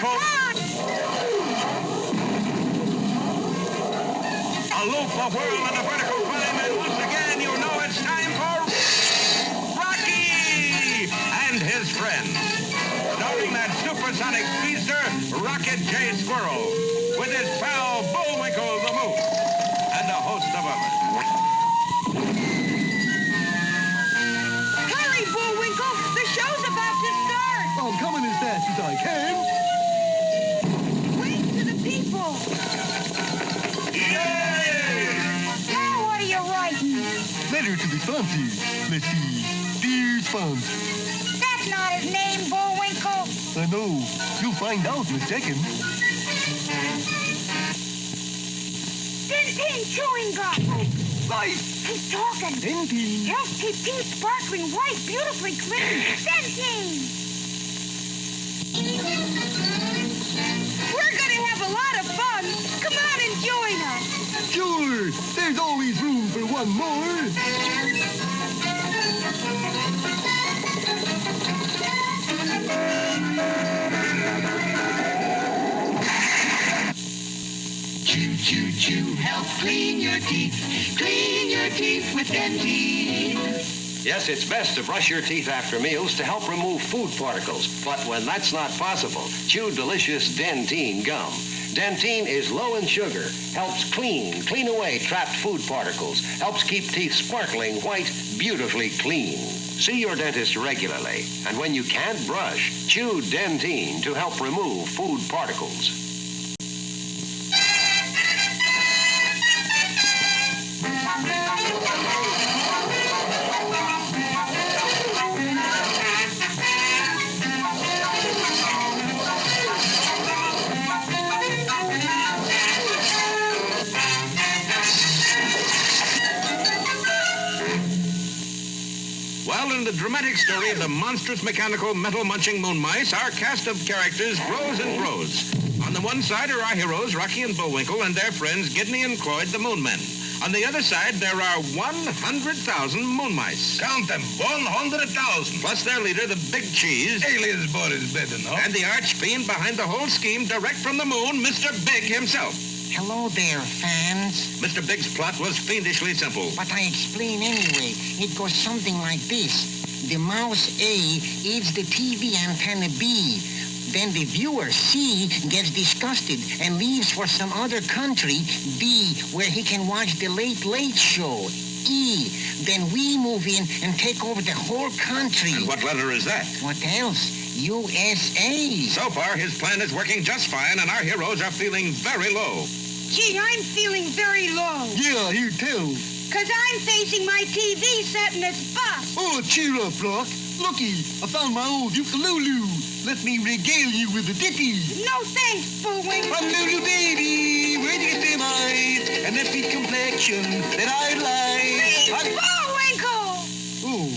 careful. A loop, a whirl, and a vertical climb, and once again, you know it's time for Rocky and his friends. Starring that supersonic speedster, Rocket J. Squirrel, with his pal Bullwinkle the Moose, and a host of others. Hurry, Bullwinkle! The show's about to start! I'm coming as fast as I can. Wave to the people! Yay! Now what are you writing? Letter to the sponsor. Let's see. Dear sponsor. That's not his name, Bullwinkle. I know. You'll find out in a second. Tintin chewing gum. Right. He's talking. Tintin. Helps keep teeth sparkling white, beautifully clean. Tintin! We're gonna have a lot of fun. Come on and join us. Sure. There's always room for one more. Chew, chew, chew, help clean your teeth. Clean your teeth with Dentine. Yes, it's best to brush your teeth after meals to help remove food particles. But when that's not possible, chew delicious Dentine gum. Dentine is low in sugar, helps clean away trapped food particles, helps keep teeth sparkling white, beautifully clean. See your dentist regularly, and when you can't brush, chew Dentine to help remove food particles. Well, in the dramatic story of the monstrous mechanical metal-munching moon mice, our cast of characters grows and grows. On the one side are our heroes, Rocky and Bullwinkle, and their friends, Gidney and Cloyd, the moon men. On the other side, there are 100,000 moon mice. Count them, 100,000. Plus their leader, the Big Cheese. Aliens Boris better know. And the arch fiend behind the whole scheme, direct from the moon, Mr. Big himself. Hello there, fans. Mr. Big's plot was fiendishly simple. But I explain anyway. It goes something like this. The mouse A eats the TV antenna B. Then the viewer, C, gets disgusted and leaves for some other country, B, where he can watch the Late Late Show, E. Then we move in and take over the whole country. And what letter is that? What else? USA. So far, his plan is working just fine, and our heroes are feeling very low. Gee, I'm feeling very low. Yeah, you too. 'Cause I'm facing my TV set in this bus. Oh, cheer up, Rock. Looky, I found my old ukulele. Let me regale you with a ditty. No thanks, Bullwinkle. I'm little baby, where do you get them eyes? And that sweet complexion that I like. Please, Bullwinkle! Oh,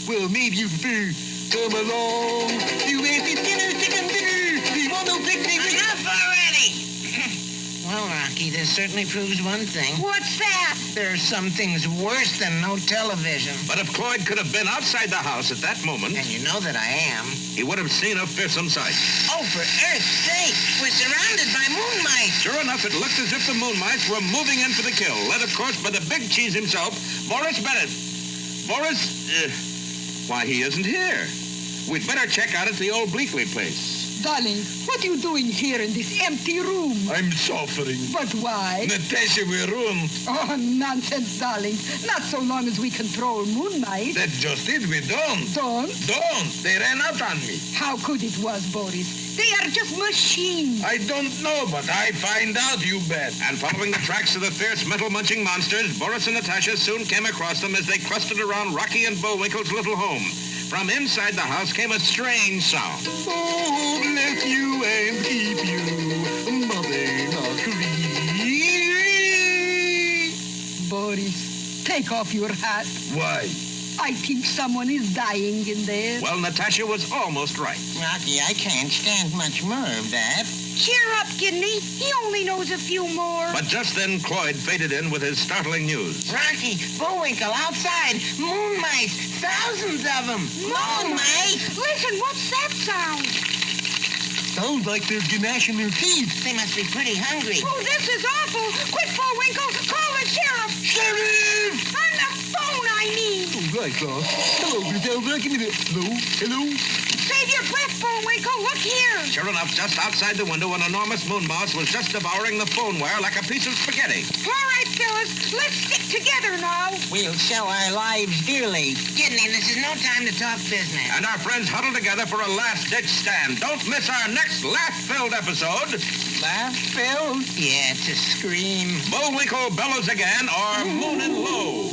well, maybe you prefer come along. You ain't the dinner, chicken dinner. Do you want no picnic? Enough already! Well, Rocky, this certainly proves one thing. What's that? There are some things worse than no television. But if Cloyd could have been outside the house at that moment, And you know that I am. he would have seen a fearsome sight. Oh, for Earth's sake, we're surrounded by moon mice. Sure enough, it looked as if the moon mice were moving in for the kill, led, of course, by the Big Cheese himself, Boris Bennett. Boris, why, he isn't here. We'd better check out at the old Bleakley place. Darling, what are you doing here in this empty room? I'm suffering. But why? Natasha, we ruined. Oh, nonsense, darling. Not so long as we control moon mice. That's just it, we don't. Don't? Don't. They ran out on me. How could it was, Boris? They are just machines. I don't know, but I find out, you bet. And following the tracks of the fierce metal-munching monsters, Boris and Natasha soon came across them as they clustered around Rocky and Bullwinkle's little home. From inside the house came a strange sound. Oh, bless you and keep you, Mother Mercury. Boris, take off your hat. Why? I think someone is dying in there. Well, Natasha was almost right. Rocky, I can't stand much more of that. Cheer up, Gidney. He only knows a few more. But just then, Cloyd faded in with his startling news. Rocky, Bullwinkle, outside. Moon mice. Thousands of them. Moon mice. Listen, what's that sound? sounds like they're gnashing their teeth. They must be pretty hungry. Oh, this is awful. Quick, Bullwinkle, call the sheriff. Sheriff! On the phone, I mean. Oh, right, Claw. Hello, Griselda. Give me the... Hello? Save your breath, Bullwinkle. Look here. Sure enough, just outside the window, an enormous moon mouse was just devouring the phone wire like a piece of spaghetti. All right, fellas, let's stick together now. We'll sell our lives dearly. Kidney, this is no time to talk business. And our friends huddle together for a last-ditch stand. Don't miss our next laugh-filled episode. Laugh-filled? Yeah, it's a scream. Bullwinkle bellows again, or moonin' low.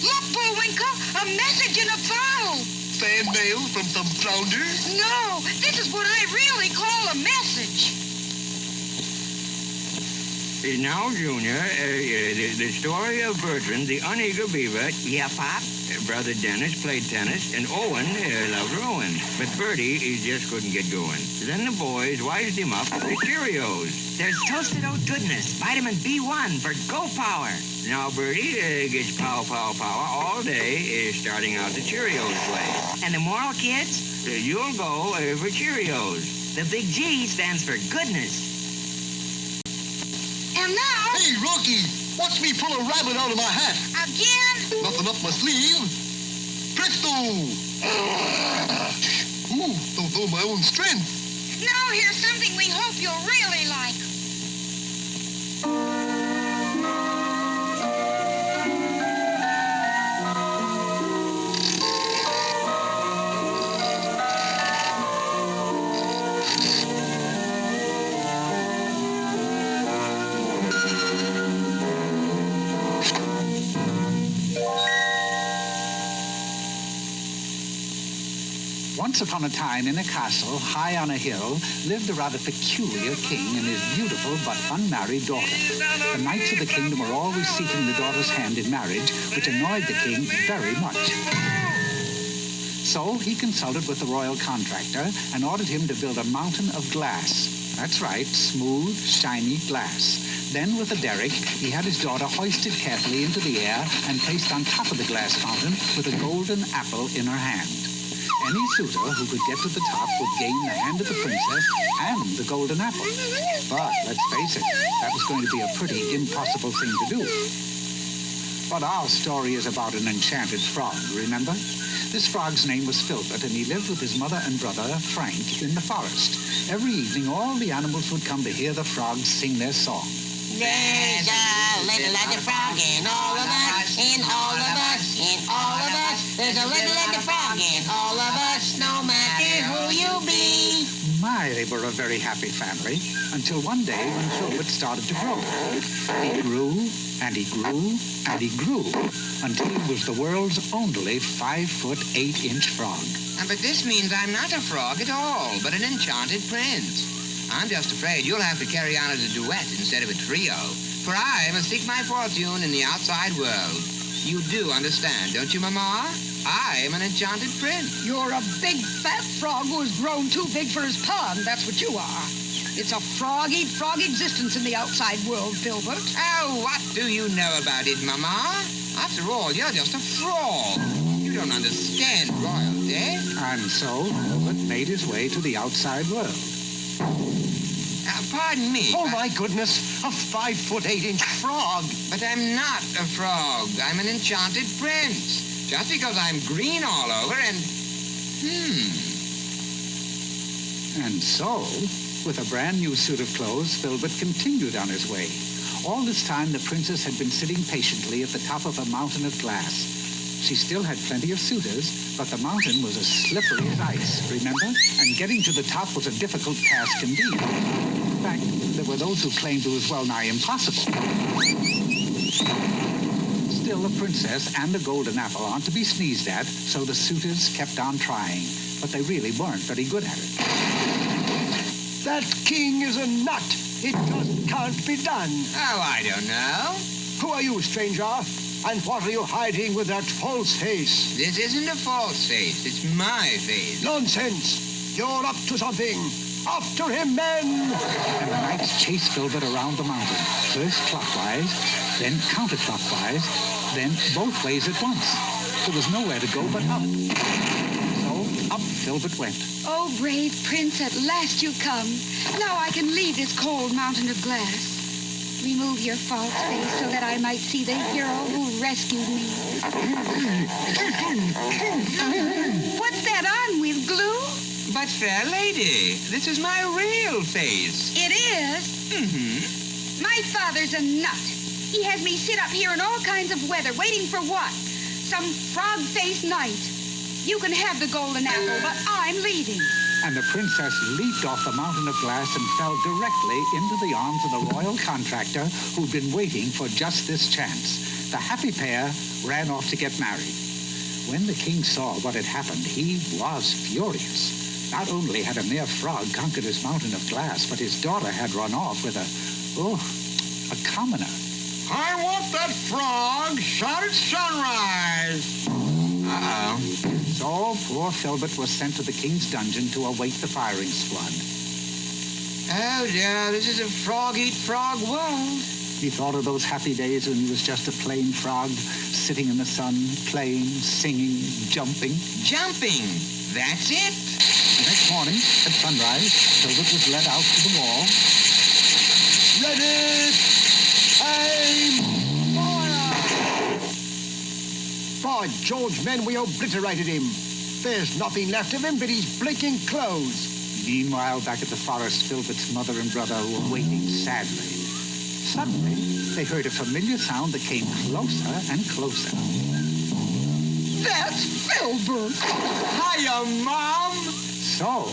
Look, Bullwinkle, a message in a bottle. Fan mail from some flounder? No, this is what I really call a message. Now, Junior, the story of Bertrand, the uneager beaver. Yeah, Pop? Brother Dennis played tennis, and Owen loved rowing. But Bertie, he just couldn't get going. Then the boys wised him up with Cheerios. There's toasted oat goodness, vitamin B1 for go power. Now Bertie gets pow, pow, power all day, starting out the Cheerios way. And the moral, kids? You'll go for Cheerios. The big G stands for goodness. And now, Hey, Rocky! Watch me pull a rabbit out of my hat. again, Nothing up my sleeve. Presto! Ooh, don't know my own strength. now here's something we hope you'll really like. Once upon a time, in a castle high on a hill, lived a rather peculiar king and his beautiful but unmarried daughter. The knights of the kingdom were always seeking the daughter's hand in marriage, which annoyed the king very much. So he consulted with the royal contractor and ordered him to build a mountain of glass. That's right, smooth, shiny glass. Then, with a derrick, he had his daughter hoisted carefully into the air and placed on top of the glass fountain with a golden apple in her hand. Any suitor who could get to the top would gain the hand of the princess and the golden apple. But let's face it, that was going to be a pretty impossible thing to do. But our story is about an enchanted frog, remember? This frog's name was Filbert, and he lived with his mother and brother, Frank, in the forest. Every evening, all the animals would come to hear the frogs sing their song. There's a little little frog in all of us, in all of us, in all of us. There's a little little frog in all of us, no matter who you be. My, they were a very happy family, until one day when Filbert started to grow. He grew, and he grew, and he grew, until he was the world's only 5'8" frog. But this means I'm not a frog at all, but an enchanted prince. I'm just afraid you'll have to carry on as a duet instead of a trio, for I must seek my fortune in the outside world. You do understand, don't you, Mama? I am an enchanted prince. You're a big, fat frog who has grown too big for his pond. That's what you are. It's a frog existence in the outside world, Filbert. Oh, what do you know about it, Mama? After all, you're just a frog. You don't understand royalty. And so, Filbert made his way to the outside world. Pardon me. Oh, my goodness, a 5'8" frog. But I'm not a frog. I'm an enchanted prince. Just because I'm green all over and... And so, with a brand new suit of clothes, Filbert continued on his way. All this time, the princess had been sitting patiently at the top of a mountain of glass. She still had plenty of suitors, but the mountain was as slippery as ice, remember? And getting to the top was a difficult task indeed. In fact, there were those who claimed it was well-nigh impossible. Still, the princess and the golden apple aren't to be sneezed at, so the suitors kept on trying. But they really weren't very good at it. That king is a nut. It just can't be done. Oh, I don't know. Who are you, stranger? And what are you hiding with that false face? This isn't a false face. It's my face. Nonsense. You're up to something. After him, men! And the knights chased Filbert around the mountain, first clockwise, then counterclockwise, then both ways at once. There was nowhere to go but up. So up Filbert went. Oh, brave prince, at last you come. Now I can leave this cold mountain of glass. Remove your false face so that I might see the hero who rescued me. What's that on with glue? But, fair lady, this is my real face. It is? Mm-hmm. My father's a nut. He has me sit up here in all kinds of weather, waiting for what? Some frog-faced knight. You can have the golden apple, but I'm leaving. And the princess leaped off the mountain of glass and fell directly into the arms of the royal contractor who'd been waiting for just this chance. The happy pair ran off to get married. When the king saw what had happened, he was furious. Not only had a mere frog conquered his mountain of glass, but his daughter had run off with a commoner. I want that frog shot at sunrise. Uh-oh. So poor Filbert was sent to the king's dungeon to await the firing squad. Oh, dear, this is a frog-eat-frog world. He thought of those happy days when he was just a plain frog, sitting in the sun, playing, singing, jumping. Jumping. That's it. The next morning, at sunrise, Filbert was led out to the wall. Ready! Aim! Fire! By George, men, we obliterated him. There's nothing left of him but his blinking clothes. Meanwhile, back at the forest, Filbert's mother and brother were waiting sadly. Suddenly, they heard a familiar sound that came closer and closer. That's Filbert! Hiya, Mom! So,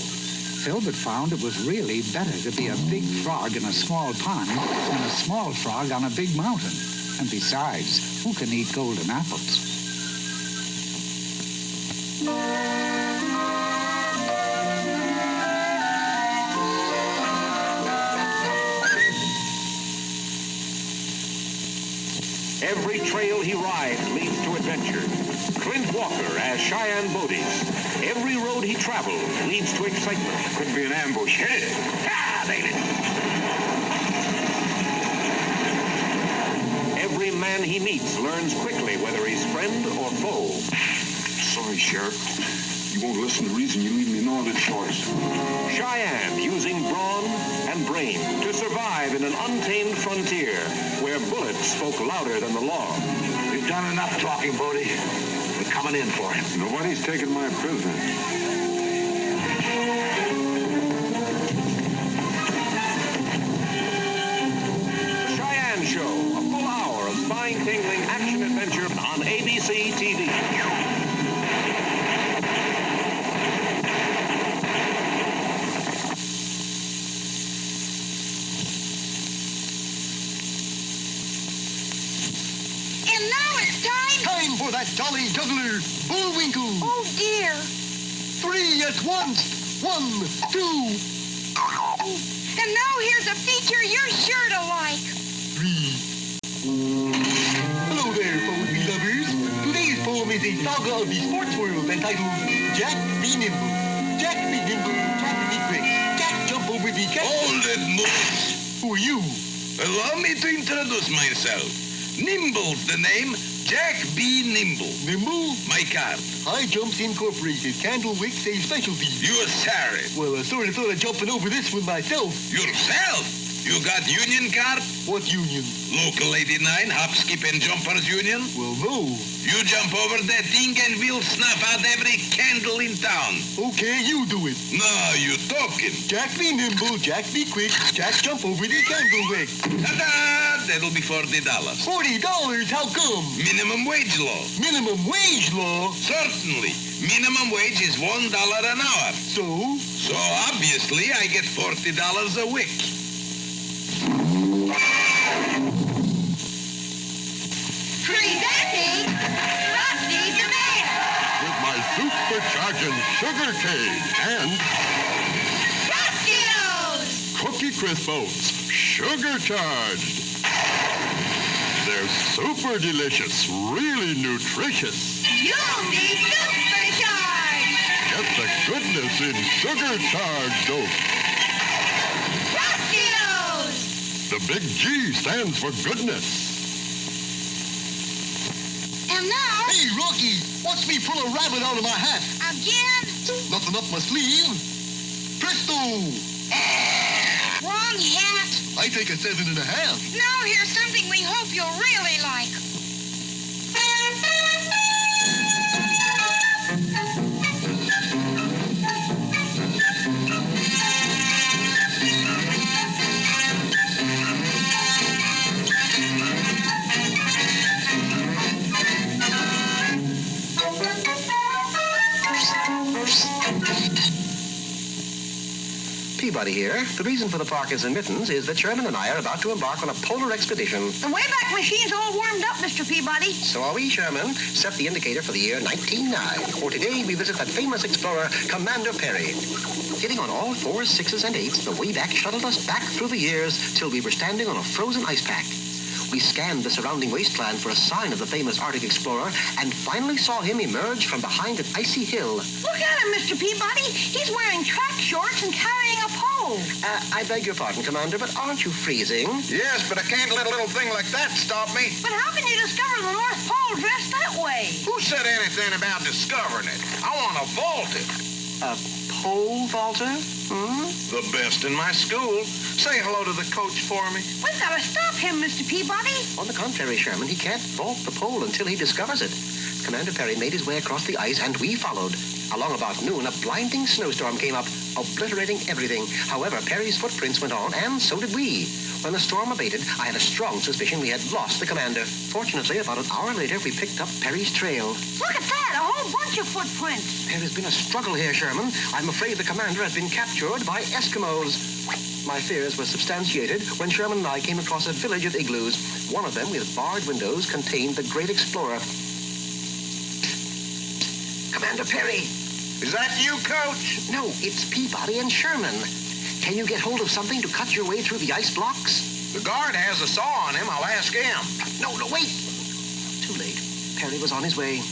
Filbert found it was really better to be a big frog in a small pond than a small frog on a big mountain. And besides, who can eat golden apples? Every trail he rides leads to adventure. Clint Walker as Cheyenne Bodie's. Every road he travels leads to excitement. Could be an ambush. Hit it! Ah, nailed it! Every man he meets learns quickly whether he's friend or foe. Sorry, Sheriff. You won't listen to reason. You leave me no other choice. Cheyenne using brawn and brain to survive in an untamed frontier where bullets spoke louder than the law. We've done enough talking, Bodie. We're coming in for him. Nobody's taking my prisoner. The Cheyenne Show, a full hour of spine-tingling action-adventure on ABC TV. For that jolly juggler, Bullwinkle. Oh, dear. 3 at once. 1, 2. And now here's a feature you're sure to like. 3. Hello there, poetry lovers. Today's poem is a saga of the sports world entitled Jack Be Nimble. Jack be nimble, Jack be quick. Jack jump over the cat. Hold it, Moose. Who are you? Allow me to introduce myself. Nimble's the name. Jack B. Nimble. Nimble? My card. High Jumps Incorporated. Candlewicks, a specialty. You're sorry. Well, I sort of thought of jumping over this one myself. Yourself? You got union card? What union? Local 89, Hop, Skip, and Jumpers Union? Well, no. You jump over that thing and we'll snuff out every candle in town. Okay, you do it. No, you talking. Jack be nimble, Jack be quick, Jack jump over the candle wick. Ta-da! That'll be $40. $40? How come? Minimum wage law. Minimum wage law? Certainly. Minimum wage is $1 an hour. So? So obviously I get $40 a week. Presenting Rocky the Man. With my supercharging sugar cane and Frosty-Os. Cookie Crisp Oats, sugar charged. They're super delicious, really nutritious. You'll be supercharged. Get the goodness in sugar charged oats. The big G stands for goodness. And now, Hey, Rocky, watch me pull a rabbit out of my hat. again, Nothing up my sleeve. Presto! wrong hat. I take a 7.5. Now here's something we hope you'll really like. Peabody here. The reason for the Parkers and Mittens is that Sherman and I are about to embark on a polar expedition. The Wayback Machine's all warmed up, Mr. Peabody. So are we, Sherman. Set the indicator for the year 1909. For today, we visit that famous explorer, Commander Perry. Hitting on all 4s, 6s, and 8s, the Wayback shuttled us back through the years till we were standing on a frozen ice pack. We scanned the surrounding wasteland for a sign of the famous Arctic explorer and finally saw him emerge from behind an icy hill. Look at him, Mr. Peabody. He's wearing track shorts and carrying a pole. I beg your pardon, Commander, but aren't you freezing? Yes, but I can't let a little thing like that stop me. But how can you discover the North Pole dressed that way? Who said anything about discovering it? I want to vault it. A pole vaulter? The best in my school. Say hello to the coach for me. We've got to stop him, Mr. Peabody. On the contrary, Sherman, he can't vault the pole until he discovers it. Commander Perry made his way across the ice, and we followed. Along about noon, a blinding snowstorm came up, obliterating everything. However, Perry's footprints went on, and so did we. When the storm abated, I had a strong suspicion we had lost the commander. Fortunately, about an hour later, we picked up Perry's trail. Look at that, a whole bunch of footprints. There has been a struggle here, Sherman. I'm afraid the commander has been captured by Eskimos. My fears were substantiated when Sherman and I came across a village of igloos. One of them, with barred windows, contained the great explorer. Commander Perry. Is that you, Coach? No, it's Peabody and Sherman. Can you get hold of something to cut your way through the ice blocks? The guard has a saw on him. I'll ask him. No, wait. Too late. Perry was on his way.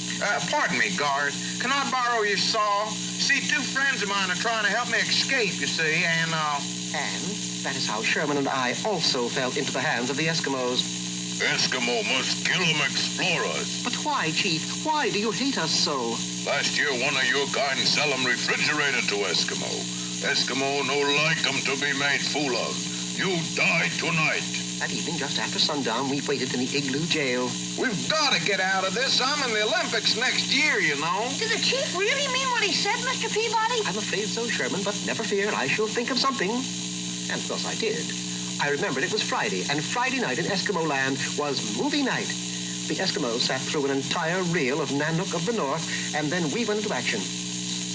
Pardon me, guard. Can I borrow your saw? See, 2 friends of mine are trying to help me escape, you see, and that is how Sherman and I also fell into the hands of the Eskimos. Eskimo must kill them explorers. But why, Chief? Why do you hate us so? Last year, one of your kind sell them refrigerator to Eskimo. Eskimo no like them to be made fool of. You die tonight. That evening, just after sundown, we waited in the igloo jail. We've got to get out of this. I'm in the Olympics next year, you know. Did the chief really mean what he said, Mr. Peabody? I'm afraid so, Sherman, but never fear, I shall think of something. And of course I did. I remembered it was Friday, and Friday night in Eskimo land was movie night. The Eskimos sat through an entire reel of Nanook of the North, and then we went into action.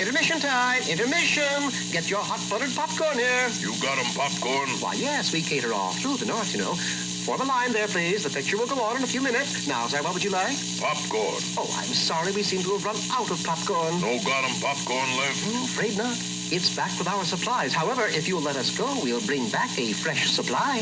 Intermission time! Intermission! Get your hot buttered popcorn here. You got 'em popcorn? Why, yes, we cater all through the North, you know. Form a line there, please. The picture will go on in a few minutes. Now, sir, what would you like? Popcorn. Oh, I'm sorry. We seem to have run out of popcorn. No got 'em popcorn left? Afraid not. It's back with our supplies. However, if you'll let us go, we'll bring back a fresh supply.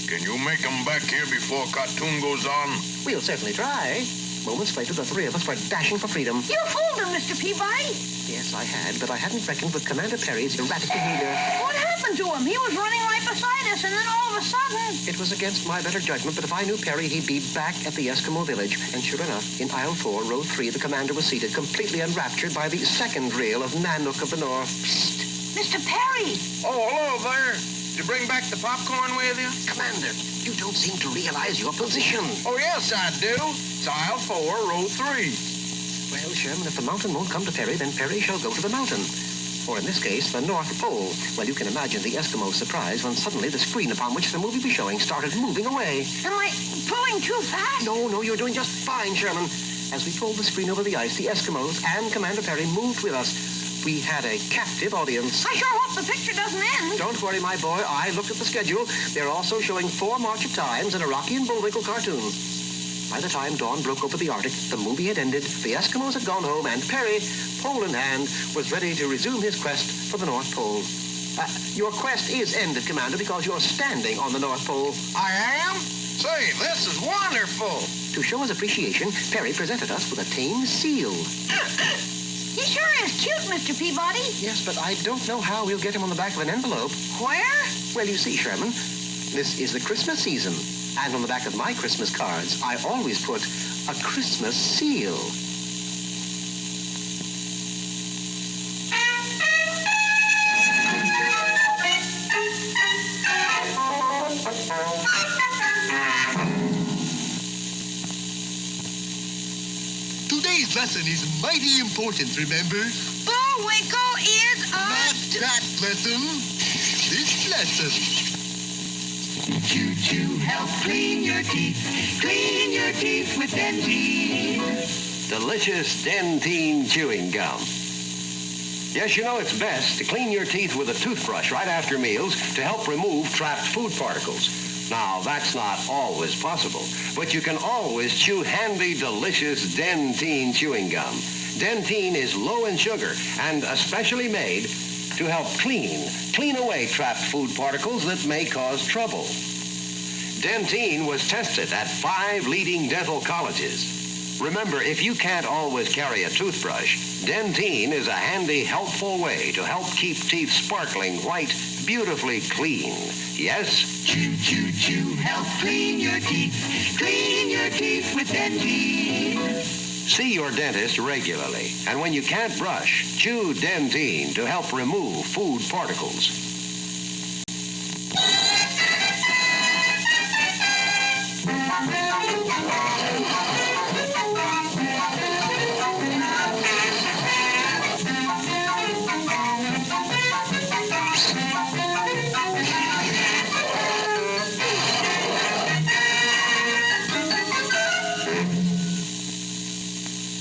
Can you make 'em back here before cartoon goes on? We'll certainly try. Moments later, the 3 of us were dashing for freedom. You fooled him, Mr. Peabody. Yes, I had, but I hadn't reckoned with Commander Perry's erratic behavior. What happened to him? He was running right beside us, and then all of a sudden... It was against my better judgment, but if I knew Perry, he'd be back at the Eskimo village. And sure enough, in aisle 4, row 3, the commander was seated, completely enraptured by the second reel of Nanook of the North. Psst! Mr. Perry! Oh, hello there. Did you bring back the popcorn with you? Commander, you don't seem to realize your position. Oh, yes, I do. It's aisle 4, row 3. Well, Sherman, if the mountain won't come to Perry, then Perry shall go to the mountain. Or in this case, the North Pole. Well, you can imagine the Eskimo's surprise when suddenly the screen upon which the movie was showing started moving away. Am I pulling too fast? No, you're doing just fine, Sherman. As we pulled the screen over the ice, the Eskimos and Commander Perry moved with us. We had a captive audience. I sure hope the picture doesn't end. Don't worry, my boy. I looked at the schedule. They're also showing 4 March of Times and a Rocky and Bullwinkle cartoon. By the time dawn broke over the Arctic, the movie had ended, the Eskimos had gone home, and Perry, pole in hand, was ready to resume his quest for the North Pole. Your quest is ended, Commander, because you're standing on the North Pole. I am? Say, this is wonderful. To show his appreciation, Perry presented us with a tame seal. He sure is cute, Mr. Peabody. Yes, but I don't know how we'll get him on the back of an envelope. Where? Well, you see, Sherman, This is the Christmas season, and on the back of my Christmas cards, I always put a Christmas seal. Today's lesson is mighty important, remember? Bullwinkle is Not that lesson. This lesson. Chew, chew, help clean your teeth. Clean your teeth with Dentine. Delicious Dentine chewing gum. Yes, you know it's best to clean your teeth with a toothbrush right after meals to help remove trapped food particles. Now, that's not always possible, but you can always chew handy, delicious Dentine chewing gum. Dentine is low in sugar and especially made to help clean away trapped food particles that may cause trouble. Dentine was tested at 5 leading dental colleges. Remember, if you can't always carry a toothbrush, Dentine is a handy, helpful way to help keep teeth sparkling white, beautifully clean. Yes? Chew, chew, chew, help clean your teeth. Clean your teeth with Dentine. See your dentist regularly, and when you can't brush, chew Dentine to help remove food particles.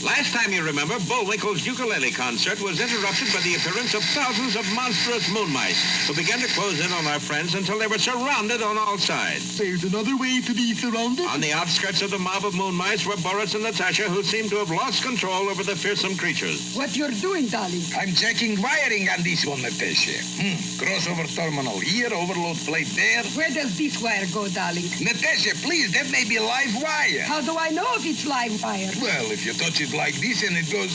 Last time you remember, Bullwinkle's ukulele concert was interrupted by the appearance of thousands of monstrous moon mice who began to close in on our friends until they were surrounded on all sides. There's another way to be surrounded. On the outskirts of the mob of moon mice were Boris and Natasha, who seemed to have lost control over the fearsome creatures. What you're doing, darling? I'm checking wiring on this one, Natasha. Crossover terminal here, overload plate there. Where does this wire go, darling? Natasha, please, that may be live wire. How do I know if it's live wire? Well, if you touch it like this and it goes...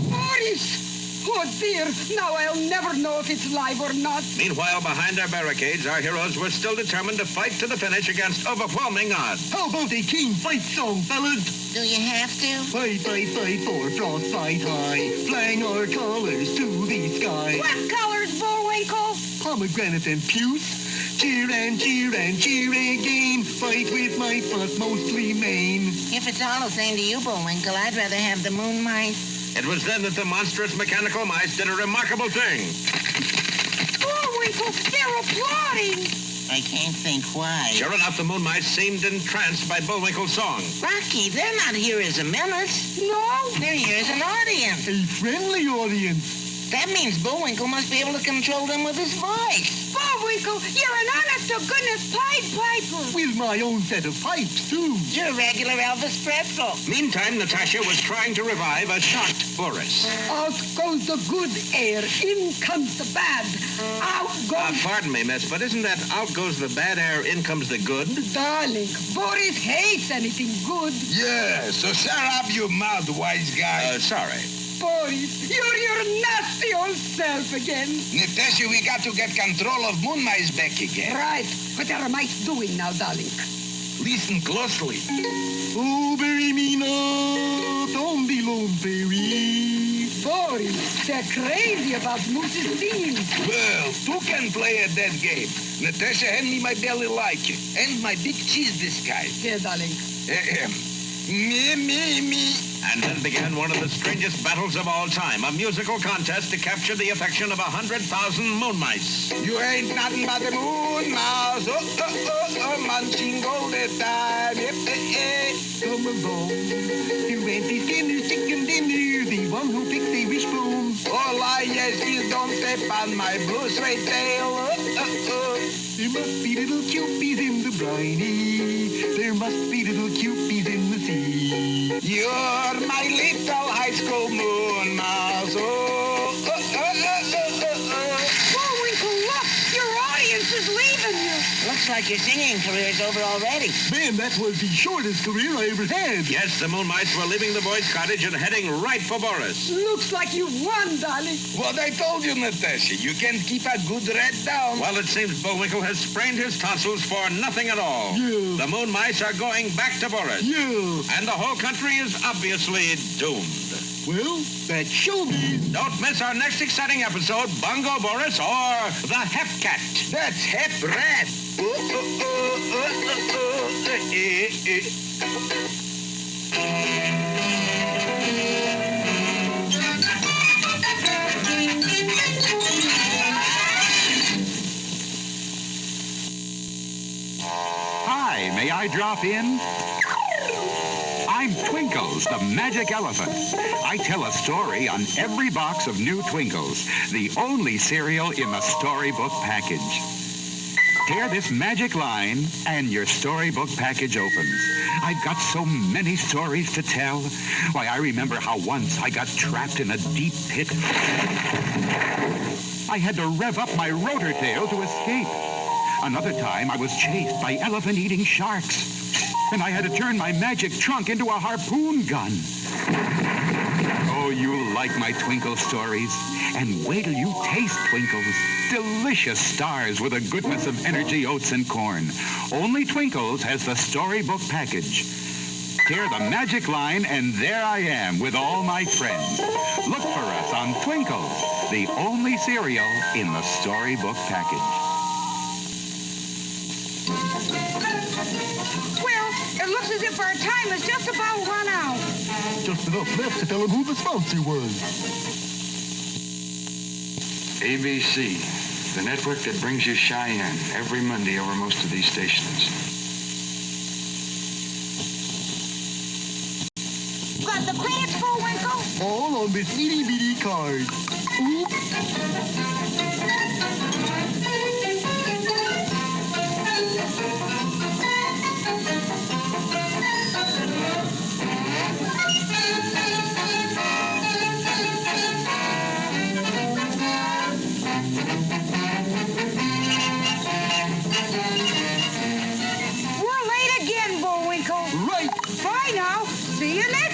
Boris! Oh, dear. Now I'll never know if it's live or not. Meanwhile, behind our barricades, our heroes were still determined to fight to the finish against overwhelming odds. How about a keen fight song, fellas? Do you have to? Fight, fight, fight for frostbite high. Flying our colors to the sky. What colors, Bullwinkle? Pomegranate and puce. Cheer and cheer and cheer again. Fight with might, but mostly main. If it's all the same to you, Bullwinkle, I'd rather have the moon mice. It was then that the monstrous mechanical mice did a remarkable thing. Bullwinkle, they're applauding. I can't think why. Sure enough, the moon mice seemed entranced by Bullwinkle's song. Rocky, they're not here as a menace. No? They're here as an audience. A friendly audience. That means Bullwinkle must be able to control them with his voice. Bullwinkle, you're an honest-to-goodness Pied Piper. With my own set of pipes, too. You're a regular Elvis Presley. Meantime, Natasha was trying to revive a shocked Boris. Out goes the good air, in comes the bad. Out goes... Pardon me, miss, but isn't that out goes the bad air, in comes the good? Darling, Boris hates anything good. Yeah, so shut up your mouth, wise guy. Sorry. Boris, you're your nasty old self again. Natasha, we got to get control of moon mice back again. Right. What are mice doing now, darling? Listen closely. Oh, bury me not on the lone prairie. Boris, they're crazy about moose's singing. Well, two can play at that game. Natasha, hand me my belly like it. And my big cheese disguise. Here, darling. Me. And then began one of the strangest battles of all time, a musical contest to capture the affection of 100,000 moon mice. You ain't nothing but a moon mouse. Munching all the time. Come along. You went to dinner, chicken dinner, the one who picks the wishbone. All I ask is don't step on my blue suede tail. There must be little cupies in the briny. There must be little cupies in the sea. You're my little high school moon mouse. Bullwinkle, look! Your audience is leaving you. Looks like like your singing career's over already. Man, that was the shortest career I ever had. Yes, the moon mice were leaving the boys' cottage and heading right for Boris. Looks like you won, darling. What I told you, Natasha, you can keep a good rat down. Well, it seems Bullwinkle has sprained his tonsils for nothing at all. Yeah. The moon mice are going back to Boris. Yeah. And the whole country is obviously doomed. Well, that's showbiz. Don't miss our next exciting episode, Bungo Boris or the Hep Cat. That's Hep Rat. Hi, may I drop in? I'm Twinkles, the magic elephant. I tell a story on every box of new Twinkles, the only cereal in the storybook package. Tear this magic line, and your storybook package opens. I've got so many stories to tell. Why, I remember how once I got trapped in a deep pit. I had to rev up my rotor tail to escape. Another time, I was chased by elephant-eating sharks. And I had to turn my magic trunk into a harpoon gun. Oh, you like my Twinkle stories. And wait till you taste Twinkles. Delicious stars with a goodness of energy, oats, and corn. Only Twinkles has the storybook package. Tear the magic line, and there I am with all my friends. Look for us on Twinkles, the only cereal in the storybook package. It looks as if our time is just about run out. Just enough left to tell him who the sponsor was. ABC, the network that brings you Cheyenne every Monday over most of these stations. Got the credits, Bullwinkle? All on this itty-bitty card. Oops. We're late again, Bullwinkle. Right. Bye now. See you next